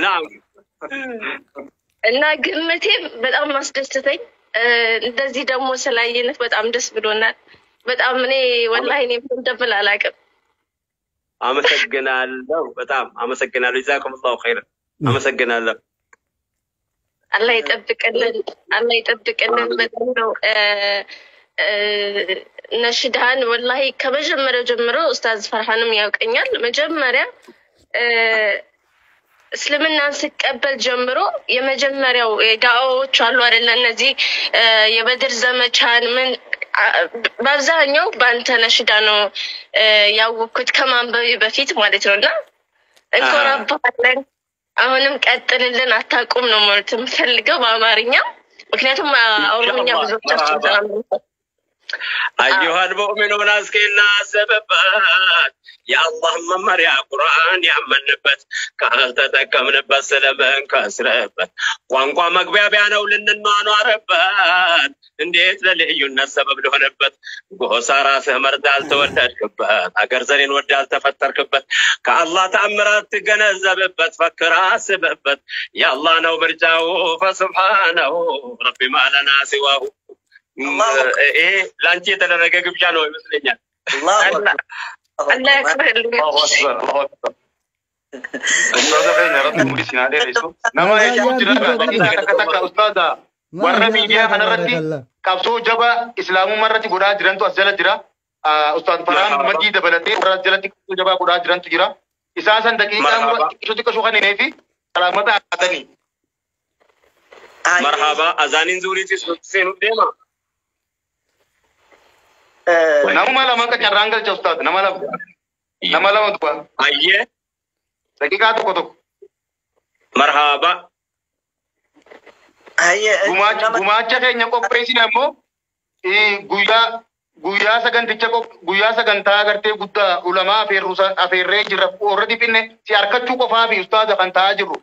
نعم እና ግምቴ በጣም አስደስተኝ እንደዚህ ደግሞ ስላየነት በጣም ደስ ብሎናል በጣም እኔ ወላሂ እኔ እንደብል አላውቅም አመሰግናለሁ በጣም አመሰግናለሁ ጀዛኩሙላሁ ኸይር አመሰግናለሁ አላህ ይጠብቅልን በጣም ነው ነሽዳን ወላሂ ከመጀመሪያው ጀምሮ ኡስታዝ ፈርሃንም ያውቀኛል መጀመሪያ እስልምናን ሲቀበል ጀምሮ የመጀመሪያው ዳዓዎች አሉ አይደል እነዚህ የበድር ዘመቻን ምን በአብዛኛው ባንተ ነሽዳ ነው ያወኩት ከማንበብ በፊት ማለት ነውና እንኮራባለን አሁንም ቀጥልልን አታቁም ነው ማለት የምፈልገው በአማርኛ ምክንያቱም ኦሮምኛ ብዙዎቻችን ተናግረው أيها المؤمنون أسكننا سببات يا الله ممريا قرآن يا من نبت كالتتكم نبت سلمان كسربت وانقوا مقبيا بيانا ولنن ما ربات انديت لليون السبب له نبت قوسارا سهمر دال تولد كبات أقر زرين ودال تفتر كبت كالله تأمرات تقنزبت فكرا سببت يا الله نو مرجاو فسبحانه ربي ما لنا سواه إيه لانتي تدرج كبجانو مثلنا الله أكبر الله أكبر أستاذ خير رد مولسنا عليه رئيسو نما يجب جرا كتك أستاذ ورا ميديا أنا ردي كابسو جبا إسلام مرتي قرآن جران تو أسجل جرا أستاذ فران مجيد بلتي ورا جلتي جبا قرآن جران تو جرا إساسا دقيقة شو تكشو خاني نفي علامة أتني مرحبا أذانين زوري تسينو ديما nama lama ka charrangal cha ustad nama lama tu aye dakika tu kotok marhaba aye gumacha kenya ko president mo guya saganta agarte gudda ulama aferre jirra already pinne si arkatu ko fa bi ustad kan tajiru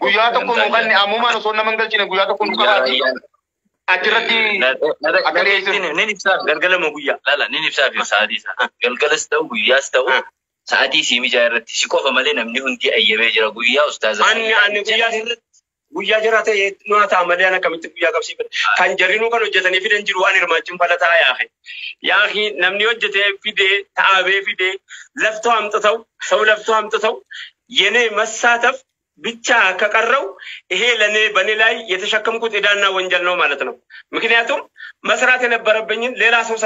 guya to ko kan amuma no sonna mangal chine guya to ko ka أجرتي ننفسها قلقلة موجية لا ننفسها في سعاديسها قلقلة استوى يستوى سعادي سيمي جارتي شكوفة مالنا من هندي أي بيجرا قويا أستاذ أنا قويا جراتي نوعات عملية أنا كم تقويا كبسي كان جرينو كانوا جتني في دنجروان رماجم فلا يا أخي نمني وجته في ده تعبه في ده لفتو هم تثو سو لفتو هم تثو يني مساتف بيتشا كقرّو إيه لني بني لاي يتشكم كود إدانا وانجلنا مالتنا مكنياتهم مسراتنا بربّين ليلا سو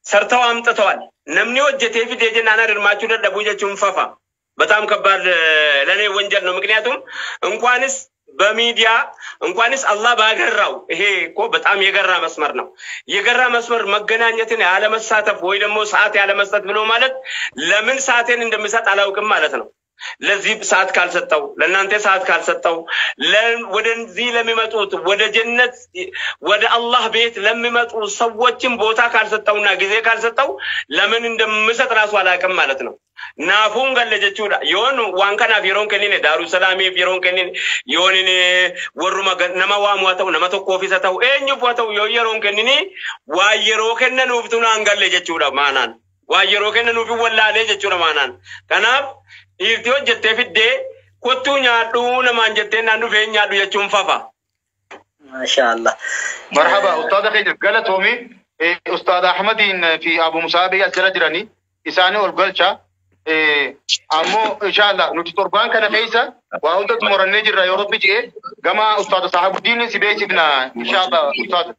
سرتوا أم تطوال نمني وجته في ديجن أنا رماجونا دبوجة جنفافا بتام كبار لني وانجلنا مكنياتهم إنقوانس بميديا إنقوانس الله باقرّو إيه كو بتام يقرّا مسمرنا يقرّا مسمر مجنانيتنا على مساتف ويدمو ساعتي على مسات منو مالت لمن ساعتين عند مسات على وكم مالتنا لذيب ساعات كال ستو لأنت ساعات كال ستو لن ودن ذي لم يمتوت ود جنة ود الله بيت لم يمتوت صوتهم بوتا كال ستو ناجزي كال ستو لمن عندم مسات راس ولا كم مالتنا نافون قال لجتورا يون وان كان فيرون كنين دارو سلامي فيرون كنين يون ورما نما وامواتو نما تو كوفي ستو إنجو بواتو يرون كنين وايرو كنن وفتونا قال لجتورا مانان وايرو كنن وفي ولا لجتورا مانان كناب إيرتيو جتة في الدي كتو نيادو نمان جتة نانو في نيادو يجوم فافا ما شاء الله مرحبا أستاذ خير قال تومي أستاذ أحمد في أبو مصابي أسئلة جراني إساني والقلشة أمو إن شاء الله نتطربان كان خيسا وأودت مرني جرا يورب بيجي كما أستاذ صاحب الدين سبيس ابنا إن شاء الله أستاذ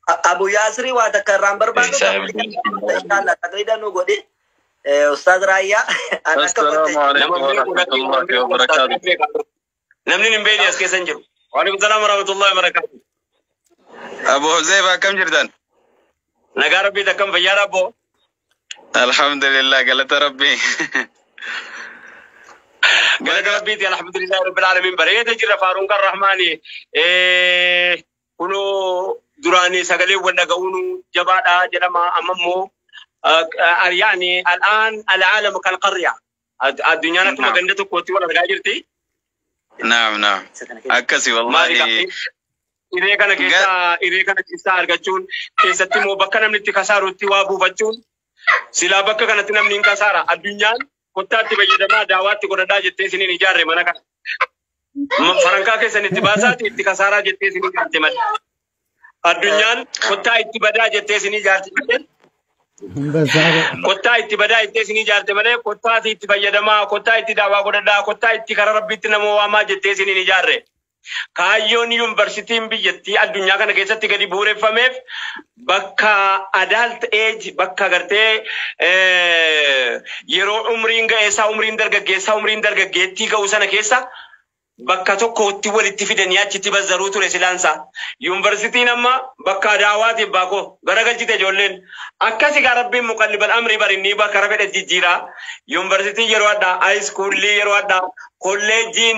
أبو ياسري واتكرم بربادو إن شاء الله تقريبا نقولي أستاذ رايا السلام عليكم ورحمة الله وبركاته نمني نبيني أسكي سنجر وعليكم السلام ورحمة الله وبركاته أبو حذيفة كم جردان نقا ربي تكم فيا ربو الحمد لله قالت ربي قالت ربي الحمد لله رب العالمين بريد جرى فارونك الرحماني كنو دراني سقلي ولا قونو جبادا جلما أمامو يعني الآن العالم كالقرية الدنيا نحن مجندة كوتي ولا رجاجرتي نعم أكسي والله إذا كان كيسا أرجعون كيسا تيمو بكنا من تكسر وتوابو بجون سلا بكنا تنام نين كسارة الدنيا kottaatti fayyadamaa daawaatti godhadhaa jettee isiniin ijaarre mana kana. Farankaa keessan itti baasaati itti kasaaraa jettee isinii ijaarte malee. Addunyaan kottaa itti badaa jettee isinii ijaarte malee. Kottaa itti badaa jettee isinii ijaarte malee kottaatti itti fayyadamaa kottaa itti daawaa godhadhaa kottaa itti karaa rabbiitti nama waamaa jettee isiniin ijaarre. Kaayyoon yuunivarsiitiin biyyattii addunyaa kana keessatti gadi bu'uureffameef bakka adult age bakka gartee yeroo umriin ga'eessaa umriin dargaggeettii ga'u sana keessa bakka tokkotti walitti fidanii achitti bazzaruu ture silaansa. Yuunivarsiitiin amma bakka daawaatiif baakoo garagalchite ijoolleen akkasi gaa rabbiin muqallibal amrii barinni bakka rafedha jijjiiraa. Yuunivarsiitiin yeroo addaa haayiskuulii yeroo addaa kolleejiin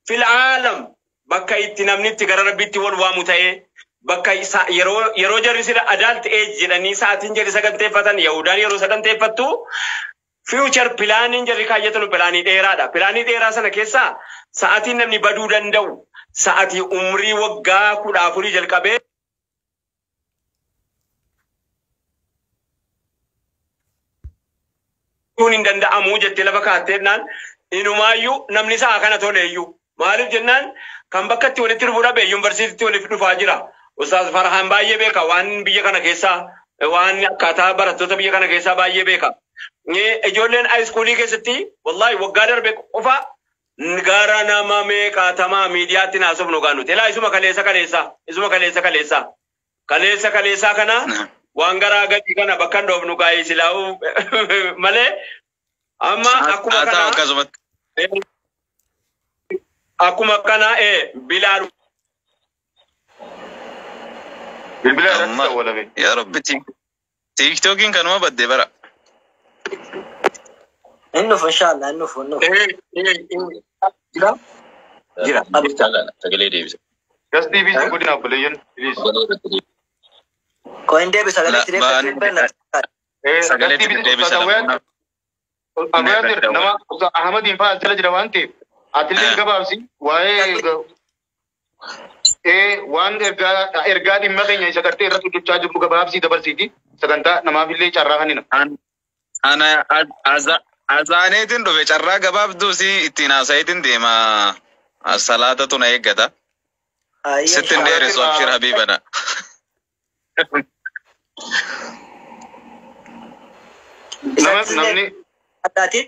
fil aalam bakka itti namni itti gara rabbiitti wal waamu ta'ee bakka yeroo jarri sida adult age jedhanii sa'aatiin jarri saganteeffatan Yahudaan yeroo saganteeffattu future pilaaniin jarri kaayyatanu pilaanii dheeraadha. Pilaanii dheeraa sana keessaa sa'aatiin namni baduu danda'u sa'aatii umrii waggaa 14 jalqabee kun hin danda'amu jettee lafa kaatteennaan inumaayyuu namni sa'a kana toleeyyuu maaliif jennaan kan bakka itti walitti dhufuu dhabe yuunivarsiitiitti walitti dhufaa jira. Ustaaz Farhaan baay'ee beeka waan biyya kana keessaa waan akkaataa barattoota biyya kana keessaa baay'ee beeka. Ijoolleen haayiskuulii keessatti wallaahi waggaa darbe qofa gara nama meeqaatamaa miidiyaatti naasofnu gaanu. Ilaa isuma kaleessa kana waan garaa gadii kana bakka hin dhoofnu gaa'ee silaa'uu malee amma akkuma kana Bilaal. Bilbila ya Rabbi TikTokin kanuma badde bara. Innufu inshallah innufu. Jira. Sagalee deebisa. Gas TV se godina bulayyan please. Ko inde be sagalee deebisa. Sagalee deebisa. Amadir nama Ahmad Infa jala jira waan ta'eef atileen gabaabsi waa'ee waan ergaa dhimma keenya isa gartee irratti hojjechaa jirru gabaabsii dabarsiiti sagantaa namaaf illee carraa kanina. Ana azaaneetiin dhufe carraa gabaabduusi ittiin haasa'iitiin deema salaata tuna eeggata. Sittin dheeressu abshir habiibana. Namni addaati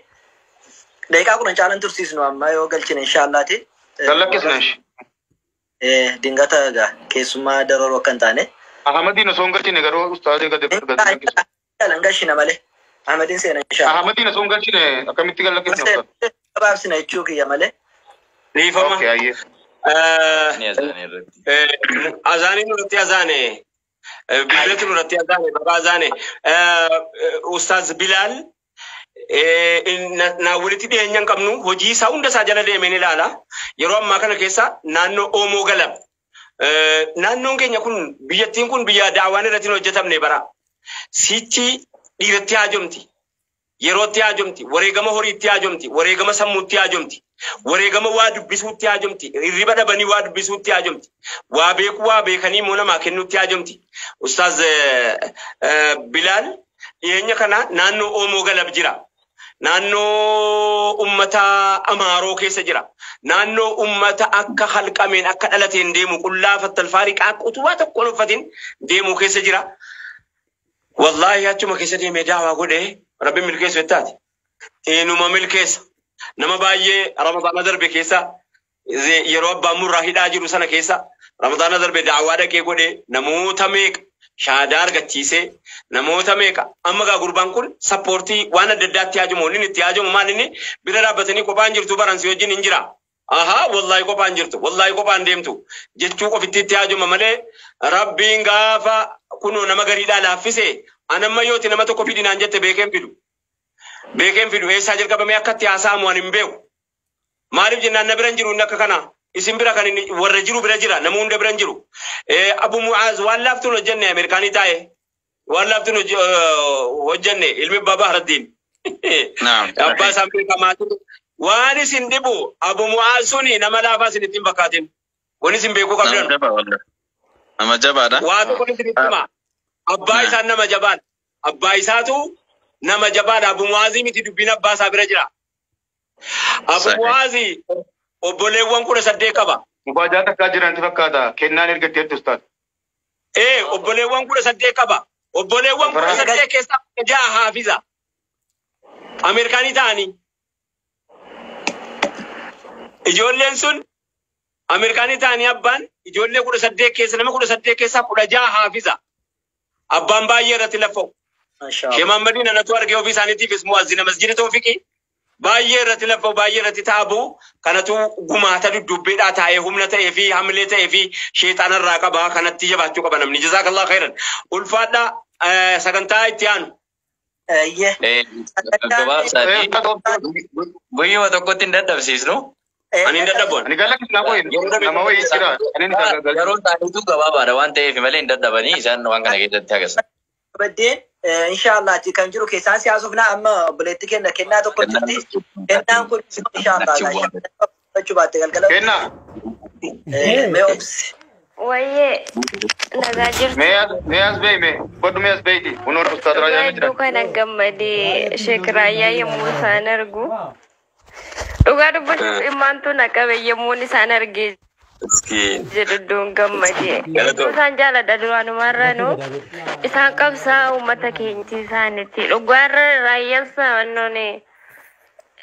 daqiiqaa kudhan caalan tursiisnu amma yoo galchine inshaallaati. Gallakkisnash. Dingata egaa keessumaa dararoo akka hin taane. Ahmadiin osoo hin galchine garuu ustaazii gadi gallakkisna. Yaalan galchina malee. Ahmadiin seena inshaallah. Ahmadiin osoo hin galchine akkamitti gallakkisna? Gabaabsina jechuu kiyya malee. Riifama. Azaaniin irratti azaane. Bileetu irratti azaane. Baba azaane. Ustaaz Bilaal. Na walitti dhiyeenyaan qabnu hojii isaa hunda isaa jala deemeen ilaala. Yeroo ammaa kana keessa naannoo Oomoo Galab. Naannoon keenya kun biyyattiin kun biyya daawwaan irratti hin hojjetamne bara. Sichi dhiiratti haajomti. Yerootti haajomti. Wareegama horiitti haajomti. Wareegama sammuutti haajomti. Wareegama waa dubbisuutti haajomti. Hirriba dhabanii waa dubbisuutti haajomti. Waa beeku waa beekanii immoo namaa kennuutti haajomti. Ustaaz Bilaal dhiyeenya kana naannoo Oomoo Galab jira. Naannoo ummata Amaaroo keessa jira. Naannoo ummata akka halqameen akka dhalateen deemu qullaa fattalfaariqaa akka utubaa tokko hin uffatin deemu keessa jira. Wallaahi achuma keessa deemee daawaa godhee rabbiin milkeessu jettaati. Eenuma milkeessa. Nama baay'ee Ramadaana darbe keessa yeroo abbaan murraa hidhaa jiru sana keessa Ramadaana darbe daawaa dhaqee godhee namoota meeqa shaadaa argachiisee namoota meeqa amma gaa gurbaan kun sappoortii waan adda addaatti haajamu inni itti haajamu maal inni bira dhaabbatanii kophaan jirtu baransi wajjin hin jira. Aha wallahi kophaan jirtu wallahi kophaan deemtu jechuu qofitti itti haajama malee rabbiin gaafa kunoo nama gariidhaa laaffise anamma yooti nama tokko fidinaan jette beekeen fidu. Beekeen fidu eessaa jalqabamee akka itti haasa'amu ani hin beeku. Maaliif jennaan na bira hin jiru inni akka kana. Isin bira kan warra jiru bira jira nama hunda bira hin jiru. Abu Mu'az waan laaftuun hojjenne Ameerikaanii taa'e. Waan laaftuun hojjenne ilmi Baba Haraddiin. Abbaa isaan beekamaatu. Waan isin dhibu Abu Mu'az suni nama laafaa isin ittiin fakkaatin. Waan isin beekuu qabdan. Nama jabaadha. Waa tokko isin itti hima. Abbaa isaan nama jabaan. Abbaa isaatu nama jabaadha. Abu Mu'aazii miti dubbiin abbaa isaa bira jira. Abu Mu'aazii obboleewwan 18 qaba. Mubaajaa takkaa jiranti fakkaata. Kennaan ergatteetti ustaad. Obboleewwan 18 qaba. Obboleewwan 18 keessaa 6 haafiza. Ameerikaanii ta'anii. Ijoolleen sun Ameerikaanii ta'anii abbaan ijoollee 18 keessa nama 18 keessaa 6 haafiza. Abbaan baay'ee irratti laffa'u. Sheekh Muhammadiin anatu argee ofii isaaniitiifis mu'azzina masjida Tawfiqii baay'ee irratti laffa'u baay'ee irratti taa'u kanatu gumaata dudubbeedhaa taa'ee humna ta'ee fi hamilee ta'ee fi sheexaanarraa qaba kanatti jabaachuu qaba namni. Jazaakallahu khairan. Ulfaadha sagantaa itti aanu. Guyyuma tokkotti hin dadhabsiisnu. Ani hin dadhabu. Ani galakis nama wayii jira. Yeroon taa'utu gabaabaadha waan ta'eef malee hin dadhabanii isaan waan kana keessatti agarsiisa. Baddeen inshallah kan jiru keessaan siyaasuuf na amma buleetti kennaa tokko jirti. Kennaan kun inshallah achuu baatte galgala. Kennaa. Mee obsi. Wayyee nagaa jirtu. Mee as beeyi mee godhu mee as beeyi kunuun ustaad Raayyaa mi jira. Hedduu kana gammadee Sheek Raayyaa yommuu isaan argu. Dhugaa dubbachuuf dhimmaantu na qabe yommuun isaan argee jedhudduun gammadee. Isaan jaaladha duraanumarranu isaan qabsaa uummata keenyatti isaanitti. Dhugaarra Raayyaan saannooni.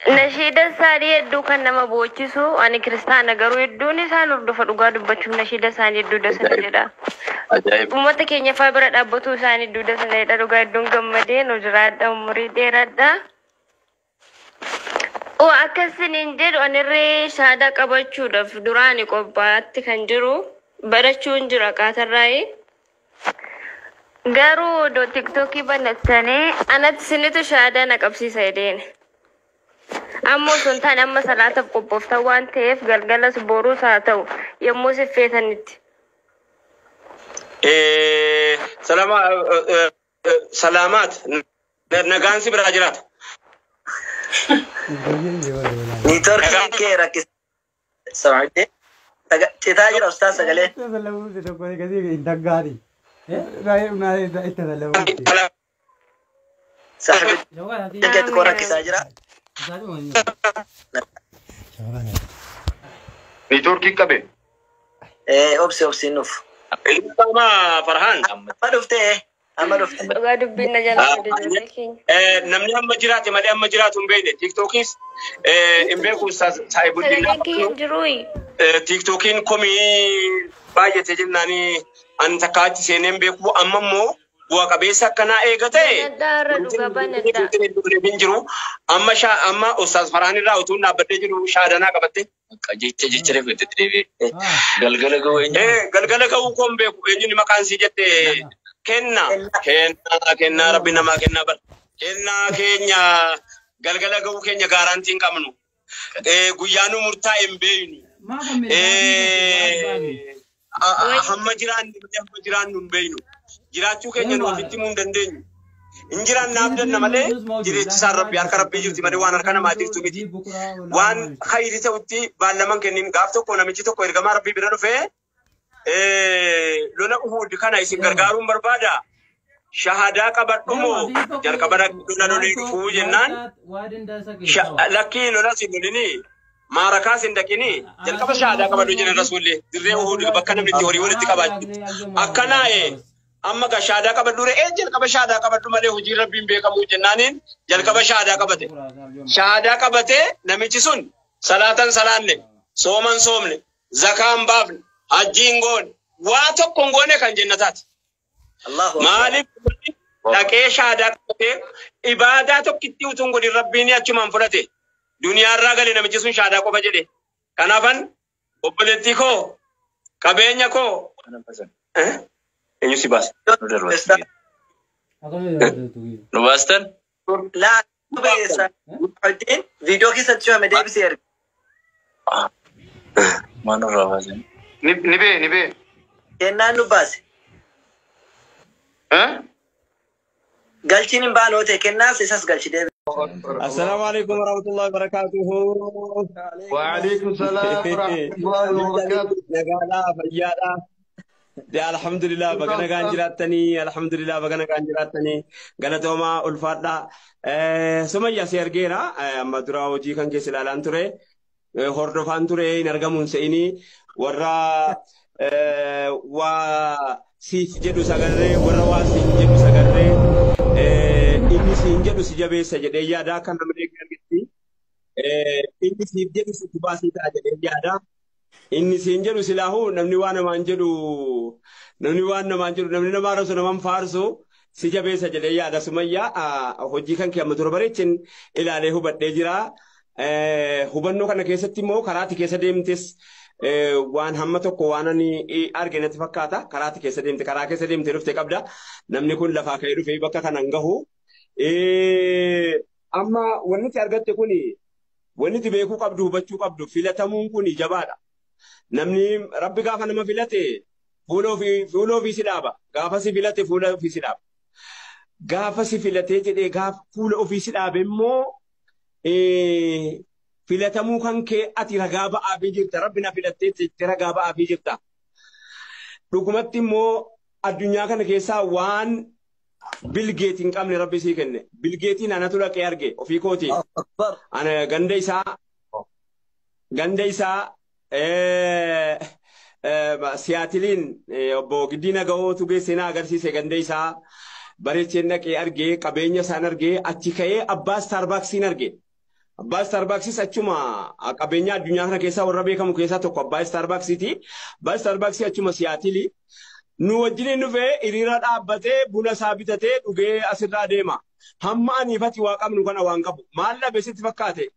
Nashiida isaanii hedduu kan nama boochisu ani kiristaana garuu hedduun isaan hordofa dhugaa dubbachuuf nashiida isaanii hedduu dasana jedha. Uummata keenya faa bira dhaabbatu isaanii hedduu dasana jedha dhugaa hedduun gammadee nu jiraadha umurii dheeradha. Akkasiniin jedhu anirree shaadaa qabachuudhaaf duraani qophaa'atti kan jiru barachuun jira qaatarraayi. Garuu odoo tiktookii banattanii anatti sinitu shaadaa na qabsiisa jedheeni. Ammoo sun ta'an amma salaataaf qophooftan waan ta'eef galgalas boruus haa ta'u yommuu siffeetanitti. Salaamaat nagaan si biraa jiraata. Niitoorkii kee rakkisa. Samadee citaa jira ustaas sagalee. Samadee koo rakkisaa jira. Niitoorkii qabe. Obsi nuuf. Ilma Farhaan. Amma dhuftee. Dhugaa dubbiin na jalaa namni amma jiraate malee amma jiraatu hin beekne tiktookiis hin beeku saayibuddin tiktookiin komii baay'ate jennaanii an takka achi seenee hin beeku amma immoo bu'a qabeessa akkanaa eegate hin jiru amma Ustaaz Farhaan irraa utuu dhaabbadee jiru shaadanaa qabatte. Jecha reeffetti deebi'e. Galgala ga'uu koo hin beeku eenyuun maqaan sii jette. Kenna rabbi namaa kennaa bar. Kennaa keenya galgala ga'uu keenya gaarantiin qabnu. Guyyaanu murtaa'e hin beeynu. Hamma jiraannu hin beeynu. Jiraachuu keenya nu ofitti himuu hin dandeenyu. Hin jiraanne abdanna malee jireechisaan rabbi harka rabbii jirti malee waan harka namaa jirtu miti. Waan khayrii ta'utti baallaman kennin gaaf tokko namichi tokko ergamaa rabbii bira dhufee lola Uhud kana isin gargaaruun barbaada. Shahadaa qabadhumoo jalqaba lola lolii dhufuu jennaan lakkii lola sin lolini maarakaa sin dhaqini jalqaba shahadaa qabadhu jedhan rasuulli dirree Uhud bakka namni itti horii walitti qabaachu akkanaa amma ga shahadaa qabadhu re'ee jalqaba shahadaa qabadhu malee hojii rabbiin beekamuu jennaaniin jalqaba shahadaa qabate. Shahadaa qabate namichi sun salaatan salaanne sooman soomne zakaan baafne hajjiin goone waa tokko goone kan jannataati. Maaliif dhaqee shahadaa qabatee ibaadaa tokkitti utuun godhin rabbiin achumaan fudhate duniyaarraa galee namichi sun shahadaa qofa jedhe. Kanaafan obboleettii koo qabeenya koo eenyu si baasa? Nu baastan? Laa viidiyoo keessatti shoome deebisee erga. Maalirraa baasan? Ni bee. Kennaan nu baase. Galchiin hin baanoo ta'e kennaas isas galchi deebi. Assalaamu alaikum warahmatullahi wabarakatuhu. Wa alaikum salaam warahmatullahi wabarakatuhu. Nagaadhaa fayyaadhaa. alhamdulillah bagana kan jiraatani alhamdulillah bagana kan jiraatani galatoma ulfaadha Sumayya si argeera amma dura hojii kan keessa ilaalaan ture hordofaan ture hin argamuun se'ini warra waa siif jedhu sagarree warra waa siif jedhu sagarree inni siin jedhu si jabeessa jedhee yaada kan namni argetti inni siif jedhu si baasii ta'a jedhee yaada inni siin jedhu silaahu namni waan namaan jedhu namni namaa rasu namaan faarsu si jabeessa jedhee yaada Sumayya hojii kan kee amma dura bareechin ilaalee hubadhee jira hubannoo kana keessatti immoo karaatti keessa deemtes waan hamma tokko waan ani arge natti fakkaata karaatti keessa deemte karaa keessa deemte dhufte qabda namni kun lafaa ka'ee dhufee bakka kanan gahu amma wanni itti argatte kun wanni itti beekuu qabdu hubachuu qabdu filatamuun kun jabaadha namni rabbi gaafa nama filate fuula ofii si dhaaba gaafa si filate fuula ofii si dhaaba gaafa si filatee jedhee gaafa fuula ofii si dhaabe immoo filatamuu kan kee ati ragaa ba'aafii jirta rabbi na filattee jettee ragaa ba'aafii jirta dhugumatti immoo addunyaa kana keessaa waan bilgeetiin qabne rabbi sii kenne bilgeetiin anatu dhaqee arge ofii kooti ana ganda isaa siyaatiliin obbo Giddina Gahootu geessinaa agarsiise ganda isaa bareecheen dhaqee argee qabeenya isaan argee achi ka'ee abbaa Starbucksiin arge. Abbaa Starbucksis achuma qabeenya addunyaa kana keessaa warra beekamu keessaa tokko abbaa Starbucksiti. Abbaa Starbucksii achuma siyaatilii. Nu wajjin dhufee hiriira dhaabbatee buna isaa bitatee dhugee asirraa deema. Hamma aniifati waa qabnu kana waan qabu. Maal dhabe sitti fakkaate?